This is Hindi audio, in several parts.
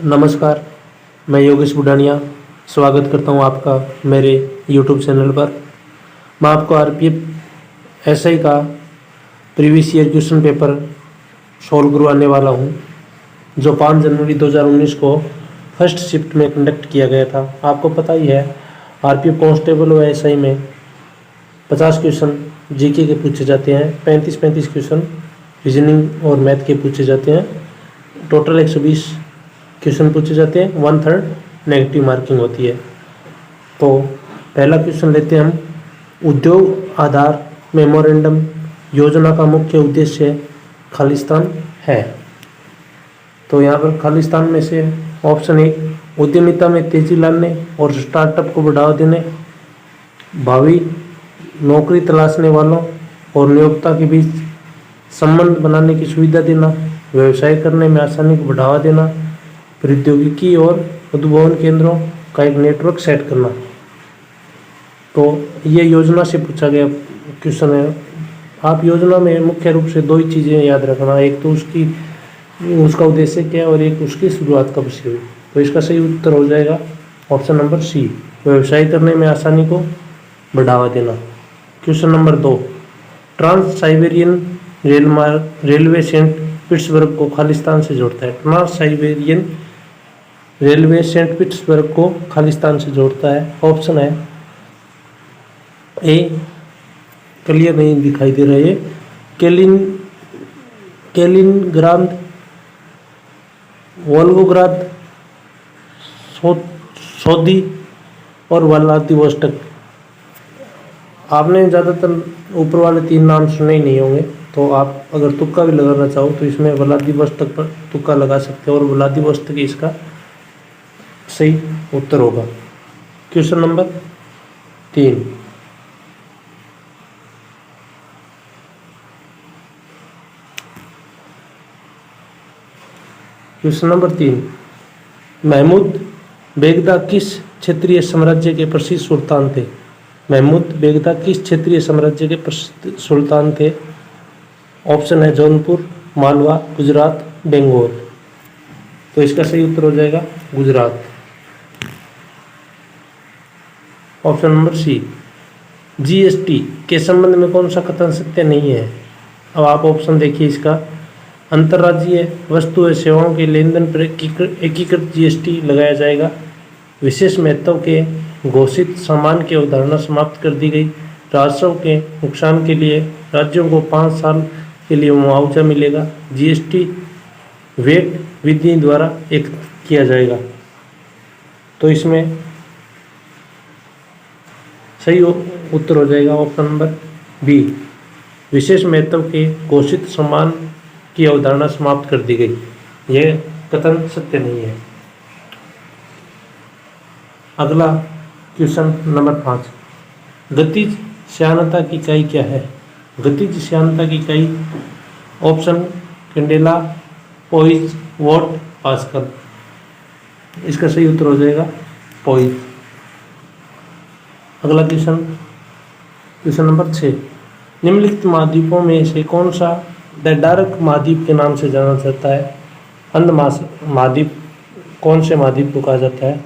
नमस्कार, मैं योगेश बुढ़ानिया स्वागत करता हूं आपका मेरे यूट्यूब चैनल पर। मैं आपको आरपीएफ एसआई का previous year question paper solve करवाने वाला हूं, जो 5 जनवरी 2019 को फर्स्ट शिफ्ट में कंडक्ट किया गया था। आपको पता ही है, आरपीएफ कांस्टेबल और एसआई में 50 क्वेश्चन जीके के पूछे जाते हैं, 35 क्वेश्चन रीजनिंग और मैथ के पूछे जाते हैं। टोटल 120 क्वेश्चन पूछे जाते हैं, 1/3 नेगेटिव मार्किंग होती है। तो पहला क्वेश्चन लेते हैं हम। उद्योग आधार मेमोरेंडम योजना का मुख्य उद्देश्य खालिस्तान है। तो यहाँ पर खालिस्तान में से ऑप्शन 1 उद्यमिता में तेजी लाने और स्टार्टअप को बढ़ावा देने, भावी नौकरी तलाशने वालों और नियोक्ता के बीच संबंध बनाने की सुविधा देना, व्यवसाय करने में आसानी को बढ़ावा देना, प्रौद्योगिकी और उद्भावन केंद्रों का एक नेटवर्क सेट करना। तो ये योजना से पूछा गया क्वेश्चन है। आप योजना में मुख्य रूप से 2 ही चीज़ें याद रखना, एक तो उसका उद्देश्य क्या है और एक उसकी शुरुआत कब से हुई। तो इसका सही उत्तर हो जाएगा ऑप्शन नंबर सी, व्यवसाय करने में आसानी को बढ़ावा देना। Question number 2, trans Siberian railway Saint Pittsburgh को खालिस्तान से जोड़ता है। Trans Siberian railway Saint Pittsburgh को खालिस्तान से जोड़ता है। ऑप्शन है ए, क्लियर नहीं दिखाई दे रहा है, कैलिनग्राद, वोल्गोग्राद, सोदी और व्लादिवोस्टोक। आपने ज़्यादातर ऊपर वाले 3 नाम सुने ही नहीं होंगे, तो आप अगर तुक्का भी लगाना चाहो तो इसमें व्लादिवोस्टोक पर तुक्का लगा सकते हो और व्लादिवोस्टोक इसका सही उत्तर होगा। Question number 3, question number 3, Mahmud Begada किस क्षेत्रीय साम्राज्य के प्रसिद्ध सुल्तान थे। महमूद बेगदा किस क्षेत्रीय साम्राज्य के प्रसिद्ध सुल्तान थे। ऑप्शन है जौनपुर, मालवा, गुजरात, बेंगोल। तो इसका सही उत्तर हो जाएगा Gujarat, option number C. GST के संबंध में कौन सा कथन सत्य नहीं है। अब आप ऑप्शन देखिए इसका। अंतर्राज्यीय वस्तु एवं सेवाओं के लेन देन पर एकीकृत जीएसटी लगाया जाएगा। विशेष महत्व के घोषित सामान की अवधारणा समाप्त कर दी गई। राजस्व के नुकसान के लिए राज्यों को 5 साल के लिए मुआवजा मिलेगा। जीएसटी वेट विधि द्वारा एक किया जाएगा। तो इसमें सही उत्तर हो जाएगा ऑप्शन नंबर बी, विशेष महत्व के घोषित सामान की अवधारणा समाप्त कर दी गई। यह कथन सत्य नहीं है। अगला क्वेश्चन नंबर 5, गतिज श्यानता की इकाई क्या है। गतिज श्यानता की इकाई ऑप्शन कैंडेला, पोइज, वॉट, पास्कल। इसका सही उत्तर हो जाएगा पोइज। अगला क्वेश्चन नंबर 6, निम्नलिखित महाद्वीपों में से कौन सा द डार्क महाद्वीप के नाम से जाना जाता है। अंध महाद्वीप कौन से महाद्वीप को कहा जाता है।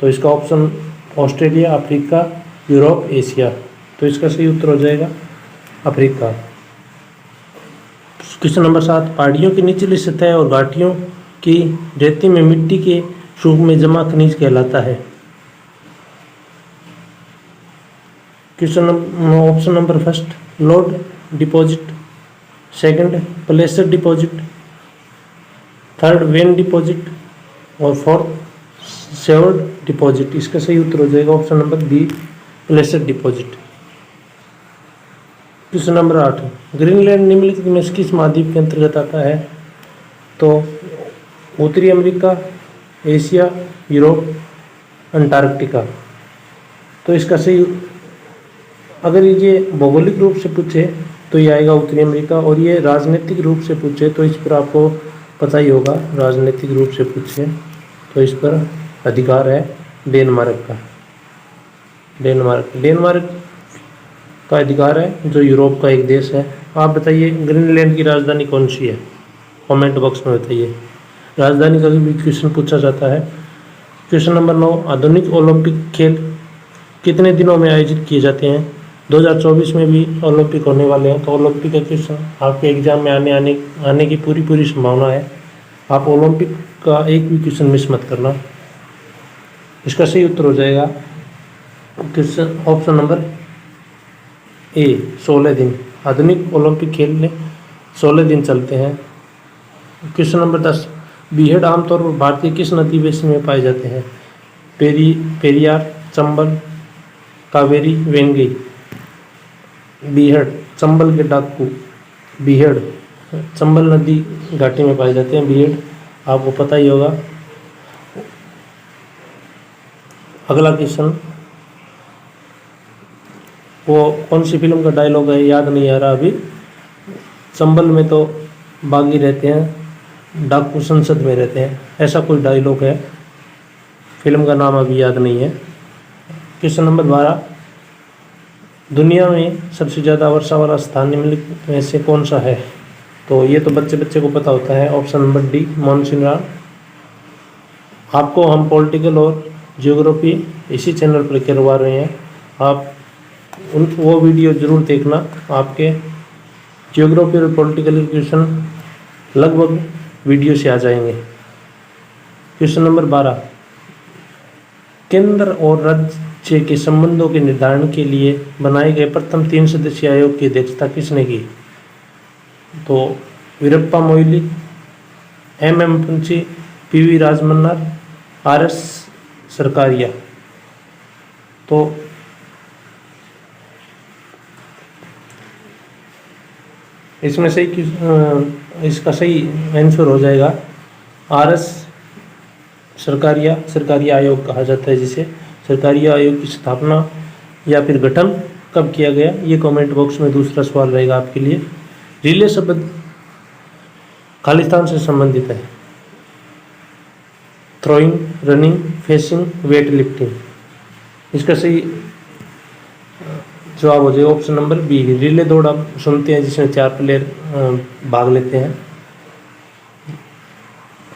तो इसका option Australia, Africa, Europe, Asia. तो इसका सही उत्तर हो जाएगा अफ्रीका। क्वेश्चन नंबर 7, पहाड़ियों की निचली सतह और घाटियों की रेती में मिट्टी के रूप में जमा खनिज कहलाता है। Question option number 1 load deposit, 2 प्लेसर deposit, 3 when deposit और 4 सेवर्ड डिपॉजिट। इसका सही उत्तर हो जाएगा option number B, प्लेसर deposit. Question number 8, Greenland निम्नलिखित में से किस महाद्वीप के अंतर्गत आता है। तो उत्तरी अमेरिका, एशिया, यूरोप, अंटार्कटिका। तो इसका सही, अगर ये भौगोलिक रूप से पूछे तो ये आएगा उत्तरी अमेरिका, और ये राजनीतिक रूप से पूछे तो इस पर आपको पता ही होगा। राजनीतिक रूप से पूछे तो इस पर अधिकार है डेनमार्क का। डेनमार्क का अधिकार है, जो यूरोप का एक देश है। आप बताइए ग्रीनलैंड की राजधानी कौन सी है, कमेंट बॉक्स में बताइए। राजधानी का भी क्वेश्चन पूछा जाता है। क्वेश्चन नंबर 9, आधुनिक ओलंपिक खेल कितने दिनों में आयोजित किए जाते हैं? 2024 में भी ओलंपिक होने वाले हैं, तो ओलंपिक का क्वेश्चन आपके एग्जाम में आने की पूरी संभावना है। आप ओलंपिक का एक भी क्वेश्चन मिस मत करना। इसका सही उत्तर हो जाएगा क्वेश्चन ऑप्शन नंबर ए, 16 दिन। आधुनिक ओलंपिक खेल में 16 दिन चलते हैं। क्वेश्चन नंबर 10, बीहड़ आमतौर पर भारतीय किस नदी बेसिन में पाए जाते हैं? पेरियार, चंबल, कावेरी, वेंगई। बीहड़, चंबल के डाकू बीहड़ चंबल नदी घाटी में पाए जाते हैं। बीहड़ आपको पता ही होगा। अगला क्वेश्चन, वो कौन सी फिल्म का डायलॉग है, याद नहीं आ रहा अभी। चंबल में तो बागी रहते हैं, डाकू संसद में रहते हैं, ऐसा कोई डायलॉग है। फिल्म का नाम अभी याद नहीं है। क्वेश्चन नंबर 12, दुनिया में सबसे ज़्यादा वर्षा वाला स्थान निम्नलिखित में से कौन सा है? तो ये तो बच्चे को पता होता है। Option number D, monsoon. आपको हम पॉलिटिकल और ज्योग्राफी इसी चैनल पर करवा रहे हैं, आप वो वीडियो ज़रूर देखना। आपके ज्योग्राफी और पॉलिटिकल क्वेश्चन लगभग वीडियो से आ जाएंगे। क्वेश्चन नंबर 12, केंद्र और राज्य के संबंधों के निर्धारण के लिए बनाए गए प्रथम 3 सदस्यीय आयोग की अध्यक्षता किसने की? तो वीरप्पा मोइली, MM पंची, PV राजमन्नार, RS सरकारिया। तो इसमें सही इसका सही आंसर हो जाएगा RS सरकारिया। सरकारिया आयोग कहा जाता है जिसे। सरकारिया आयोग की स्थापना या फिर गठन कब किया गया, ये कमेंट बॉक्स में दूसरा सवाल रहेगा आपके लिए। रिले शब्द खालिस्तान से संबंधित है। Throwing, running, facing, weight lifting. इसका सही जवाब हो जाएगा ऑप्शन नंबर बी, रिले दौड़ आप सुनते हैं जिसमें 4 प्लेयर भाग लेते हैं।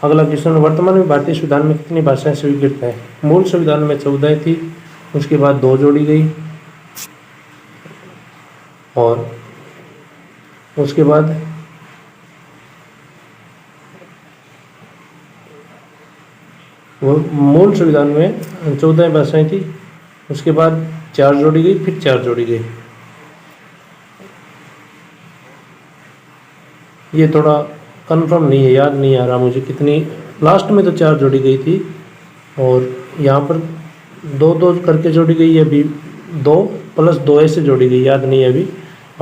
अगला क्वेश्चन, वर्तमान में भारतीय संविधान में कितनी भाषाएं स्वीकृत है? मूल संविधान में 14 थी, उसके बाद 2 जोड़ी गई और उसके बाद वो मूल संविधान में 14 भाषाएं थी, उसके बाद 4 जोड़ी गई, फिर 4 जोड़ी गई। ये थोड़ा कंफर्म नहीं है, याद नहीं आ रहा मुझे कितनी। लास्ट में तो 4 जोड़ी गई थी और यहाँ पर 2-2 करके जोड़ी गई है। अभी 2 + 2 ऐसे जोड़ी गई, याद नहीं है अभी।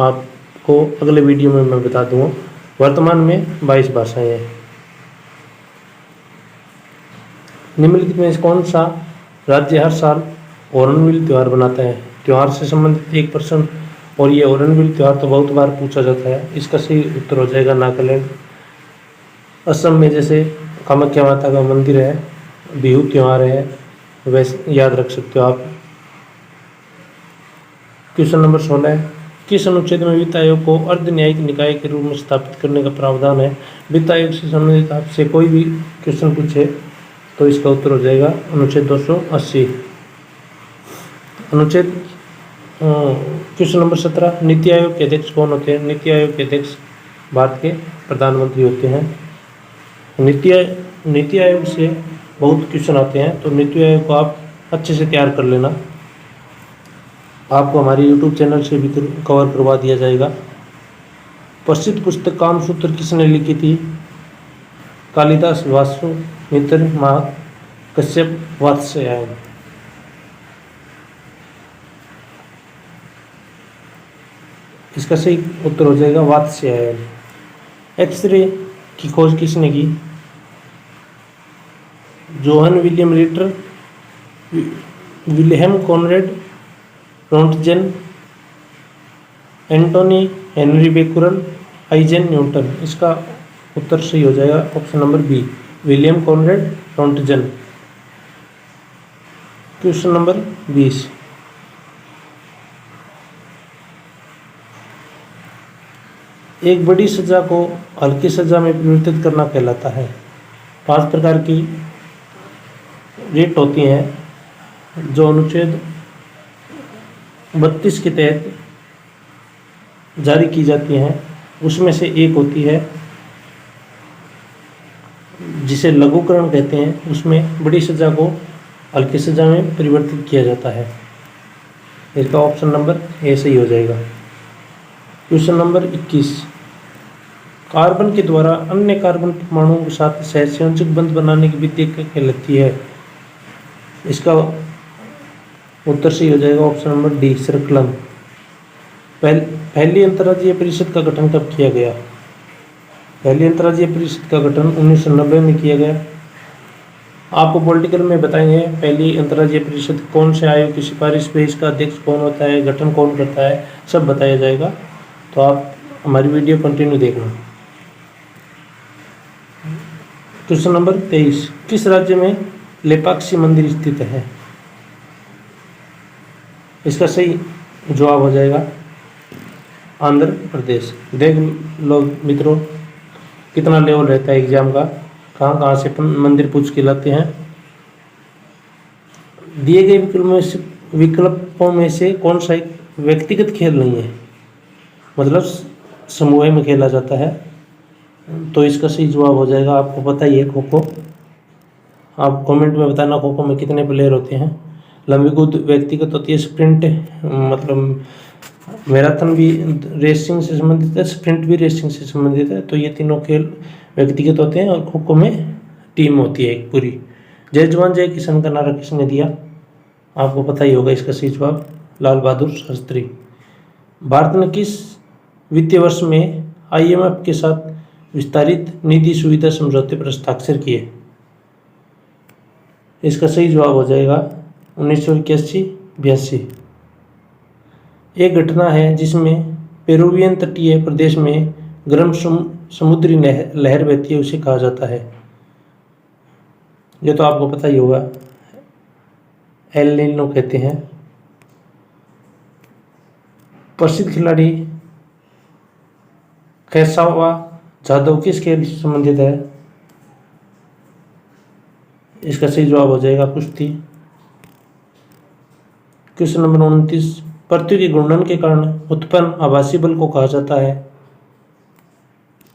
आपको अगले वीडियो में मैं बता दूँगा। वर्तमान में 22 भाषाएं हैं। निम्नलिखित में से कौन सा राज्य हर साल हॉर्नबिल त्यौहार बनाता है? त्यौहार से संबंधित एक प्रश्न, और ये हॉर्नबिल त्यौहार तो बहुत बार पूछा जाता है। इसका सही उत्तर हो जाएगा नागालैंड। असम में जैसे कामाख्या माता का मंदिर है, बिहू त्यौहार है, वैसे याद रख सकते हो आप। क्वेश्चन नंबर 16, किस अनुच्छेद में वित्त आयोग को अर्ध न्यायिक निकाय के रूप में स्थापित करने का प्रावधान है? वित्त आयोग से संबंधित आपसे कोई भी क्वेश्चन पूछे तो इसका उत्तर हो जाएगा अनुच्छेद 280। अनुच्छेद क्वेश्चन नंबर 17, नीति आयोग के अध्यक्ष कौन होते हैं? नीति आयोग के अध्यक्ष भारत के प्रधानमंत्री होते हैं। नीति आयोग से बहुत क्वेश्चन आते हैं, तो नीति आयोग को आप अच्छे से तैयार कर लेना। आपको हमारे YouTube चैनल से भी कवर करवा दिया जाएगा। प्रसिद्ध पुस्तक कामसूत्र किसने लिखी थी? कालिदास, वाल्मीकि, कश्यप, वात्स्यायन। इसका सही उत्तर हो जाएगा वात्स्यायन। एक्सरे की खोज किसने की? Johann William Ritter, Wilhelm Conrad, Roentgen, Antoine Henri Becquerel, Isaac Newton. इसका उत्तर सही हो जाएगा option number B, William Conrad, Roentgen. Question number 20, एक बड़ी सजा को हल्की सजा में परिवर्तित करना कहलाता है। 5 प्रकार की रिट होती हैं जो अनुच्छेद 32 के तहत जारी की जाती हैं। उसमें से एक होती है जिसे लघुकरण कहते हैं। उसमें बड़ी सज़ा को हल्की सज़ा में परिवर्तित किया जाता है। इसका ऑप्शन नंबर ए सही हो जाएगा। क्वेश्चन नंबर 21, कार्बन के द्वारा अन्य कार्बन परमाणुओं के साथ सहसंयोजक बंध बनाने की विधि क्या कहलाती है? इसका उत्तर सही हो जाएगा ऑप्शन नंबर डी, सर्कलन। पहली अंतर्राज्यीय परिषद का गठन कब किया गया? पहली अंतर्राज्यीय परिषद का गठन 1990 में किया गया। आपको पॉलिटिकल में बताएंगे पहली अंतर्राज्यीय परिषद कौन से आयोग की सिफारिश पे, इसका अध्यक्ष कौन होता है, गठन कौन करता है, सब बताया जाएगा। तो आप हमारी वीडियो कंटिन्यू देखना। क्वेश्चन नंबर 23, किस राज्य में लेपाक्षी मंदिर स्थित है? इसका सही जवाब हो जाएगा आंध्र प्रदेश। देख लो मित्रों कितना लेवल रहता है एग्जाम का, कहाँ कहाँ से मंदिर पूछ के लाते हैं। दिए गए विकल्पों में से कौन सा एक व्यक्तिगत खेल नहीं है, मतलब समूह में खेला जाता है? तो इसका सही जवाब हो जाएगा, आपको पता ही है, खो खो। आप कमेंट में बताना खो खो में कितने प्लेयर होते हैं। लंबी कूद व्यक्तिगत होती है, स्प्रिंट मतलब मैराथन भी रेसिंग से संबंधित है, स्प्रिंट भी रेसिंग से संबंधित है। तो ये तीनों खेल व्यक्तिगत होते हैं और खो खो में टीम होती है एक पूरी। जय जवान जय किसान का नारा किसने दिया? आपको पता ही होगा इसका सही जवाब लाल बहादुर शास्त्री। भारत ने किस वित्तीय वर्ष में IMF के साथ विस्तारित निधि सुविधा समझौते पर हस्ताक्षर किए? इसका सही जवाब हो जाएगा 1981-82। एक घटना है जिसमें पेरुवियन तटीय प्रदेश में गर्म समुद्री लहर बहती है, उसे कहा जाता है? ये तो आपको पता ही होगा, एल नीनो कहते हैं। प्रसिद्ध खिलाड़ी कैसावा जादव किस खेल से संबंधित है? इसका सही जवाब हो जाएगा कुश्ती। क्वेश्चन नंबर 29, पृथ्वी के घूर्णन के कारण उत्पन्न आभासी बल को कहा जाता है?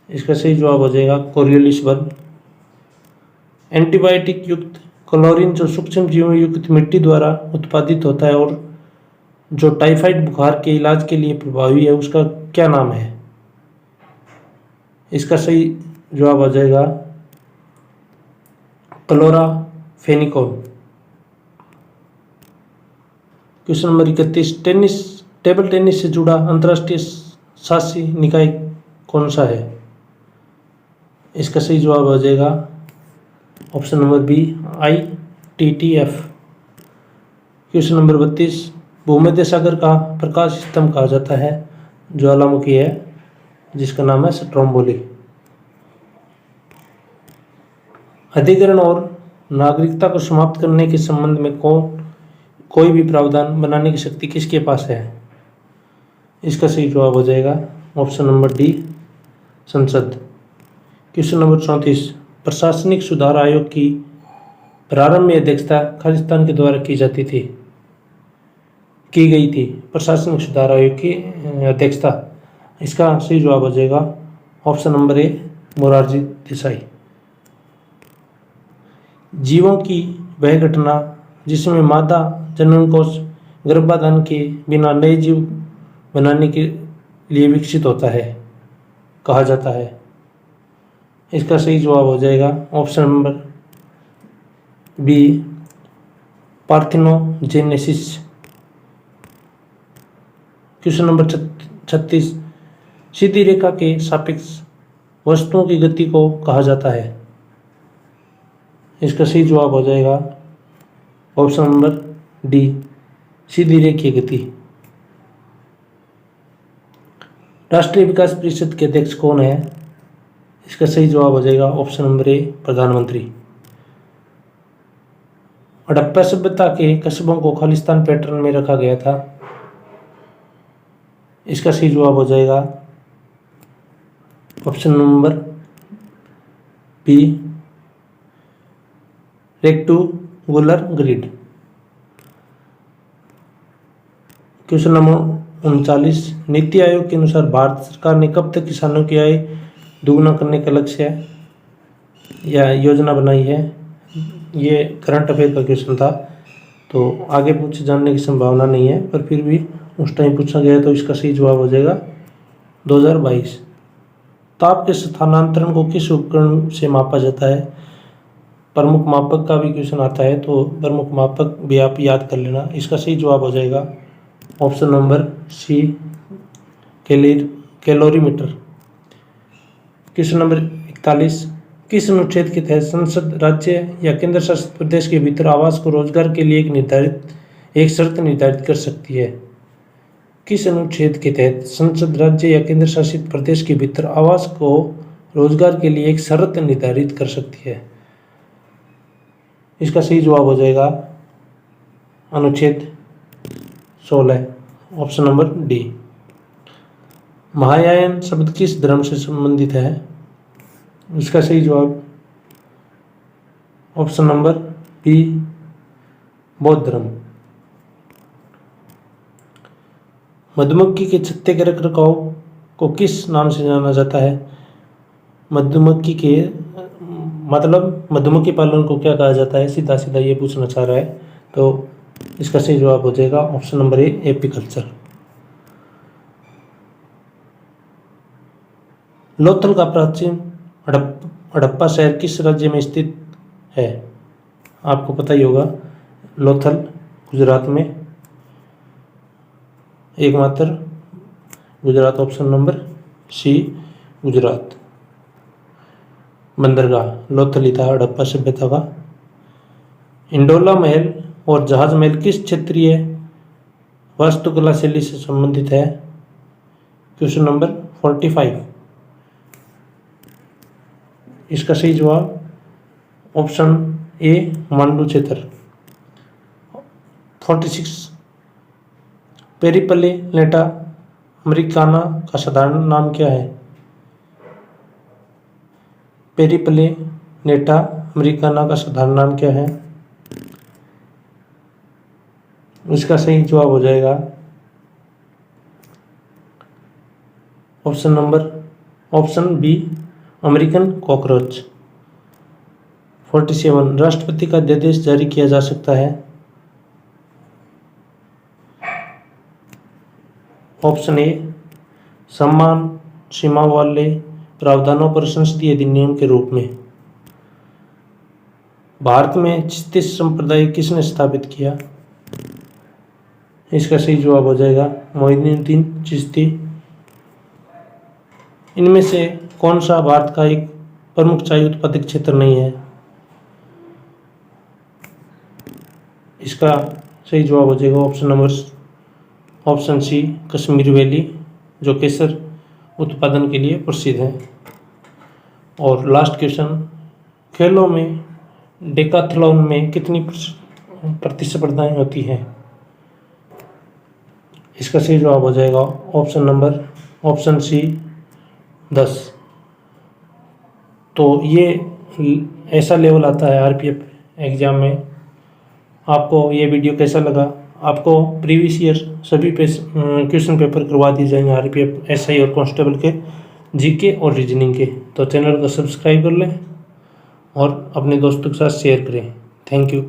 इसका सही जवाब हो जाएगा कोरियोलिस बल। एंटीबायोटिक युक्त क्लोरीन जो सूक्ष्म जीवों युक्त मिट्टी द्वारा उत्पादित होता है और जो टाइफाइड बुखार के इलाज के लिए प्रभावी है, उसका क्या नाम है? इसका सही जवाब हो जाएगा क्लोराफेनिकोल। क्वेश्चन नंबर 31, टेबल टेनिस से जुड़ा अंतर्राष्ट्रीय शासी निकाय कौन सा है? इसका सही जवाब हो जाएगा option number B, ITTF। Question number 32, भूमध्य सागर का प्रकाश स्तंभ कहा जाता है ज्वालामुखी है जिसका नाम है स्ट्रोम्बोली। अधिग्रहण और नागरिकता को समाप्त करने के संबंध में कोई भी प्रावधान बनाने की शक्ति किसके पास है? इसका सही जवाब हो जाएगा ऑप्शन नंबर डी, संसद। क्वेश्चन नंबर 34, प्रशासनिक सुधार आयोग की प्रारंभ में अध्यक्षता खालिस्तान के द्वारा की गई थी। प्रशासनिक सुधार आयोग की अध्यक्षता, इसका सही जवाब हो जाएगा option number A, Morarji Desai. जीवों की वह घटना जिसमें मादा जनन कोष गर्भाधान के बिना नए जीव बनाने के लिए विकसित होता है, कहा जाता है? इसका सही जवाब हो जाएगा option number B, parthenogenesis. Question number 36, सीधी रेखा के सापेक्ष वस्तुओं की गति को कहा जाता है? इसका सही जवाब हो जाएगा ऑप्शन नंबर डी, सीधी रेखीय गति। राष्ट्रीय विकास परिषद के अध्यक्ष कौन है? इसका सही जवाब हो जाएगा ऑप्शन नंबर ए, प्रधानमंत्री। हड़प्पा सभ्यता के कस्बों को खालिस्तान पैटर्न में रखा गया था। इसका सही जवाब हो जाएगा option number B, rectangular grid. Question number 39, नीति आयोग के अनुसार भारत सरकार ने कब तक किसानों की आय दुगुना करने का लक्ष्य या योजना बनाई है। ये करंट अफेयर का क्वेश्चन था, तो आगे पूछे जानने की संभावना नहीं है, पर फिर भी उस टाइम पूछा गया, तो इसका सही जवाब हो जाएगा 2022। ताप के स्थानांतरण को किस उपकरण से मापा जाता है। प्रमुख मापक का भी क्वेश्चन आता है, तो प्रमुख मापक भी आप याद कर लेना। इसका सही जवाब हो जाएगा option number C, calorimeter. Question number 41, किस अनुच्छेद के तहत संसद राज्य या केंद्र शासित प्रदेश के भीतर आवास को रोजगार के लिए एक शर्त निर्धारित कर सकती है। किस अनुच्छेद के तहत संसद राज्य या केंद्र शासित प्रदेश के भीतर आवास को रोजगार के लिए एक शर्त निर्धारित कर सकती है। इसका सही जवाब हो जाएगा अनुच्छेद 16, ऑप्शन नंबर डी। महायान शब्द किस धर्म से संबंधित है। इसका सही जवाब ऑप्शन नंबर बी, बौद्ध धर्म। मधुमक्खी के छत्ते के रखरखाव को किस नाम से जाना जाता है। मधुमक्खी के मतलब मधुमक्खी पालन को क्या कहा जाता है, सीधा सीधा ये पूछना चाह रहा है, तो इसका सही जवाब हो जाएगा option number A, apiculture. Lothal का प्राचीन हड़प्पा शहर किस राज्य में स्थित है। आपको पता ही होगा, लोथल गुजरात में, एकमात्र Gujarat, option number C, Gujarat. बंदरगाह लोथल ही था हड़प्पा सभ्यता का। इंडोला महल और जहाज महल किस क्षेत्रीय वास्तुकला शैली से संबंधित है। क्वेश्चन नंबर 45, इसका सही जवाब ऑप्शन ए, मांडू क्षेत्र। 46, पेरिपले नेटा अमेरिकाना का साधारण नाम क्या है। पेरिपले नेटा अमेरिकाना का साधारण नाम क्या है। इसका सही जवाब हो जाएगा ऑप्शन बी, अमेरिकन कॉकरोच। 47, राष्ट्रपति का अध्यादेश जारी किया जा सकता है। ऑप्शन ए, समान सीमा वाले प्रावधानों पर संसदीय अधिनियम के रूप में। भारत में चिश्ती संप्रदाय किसने स्थापित किया। इसका सही जवाब हो जाएगा मोइनुद्दीन चिश्ती। इनमें से कौन सा भारत का एक प्रमुख चाय उत्पादक क्षेत्र नहीं है। इसका सही जवाब हो जाएगा ऑप्शन सी, कश्मीर वैली, जो केसर उत्पादन के लिए प्रसिद्ध है। और लास्ट क्वेश्चन, खेलों में डेकाथलॉन में कितनी प्रतिस्पर्धाएं होती हैं। इसका सही जवाब हो जाएगा ऑप्शन सी, 10। तो ये ऐसा लेवल आता है आरपीएफ एग्ज़ाम में। आपको ये वीडियो कैसा लगा। आपको प्रीवियस ईयर सभी क्वेश्चन पेपर करवा दिए जाएंगे आरपीएफ, एसआई और कांस्टेबल के, जीके और रीजनिंग के। तो चैनल को सब्सक्राइब कर लें और अपने दोस्तों के साथ शेयर करें। Thank you.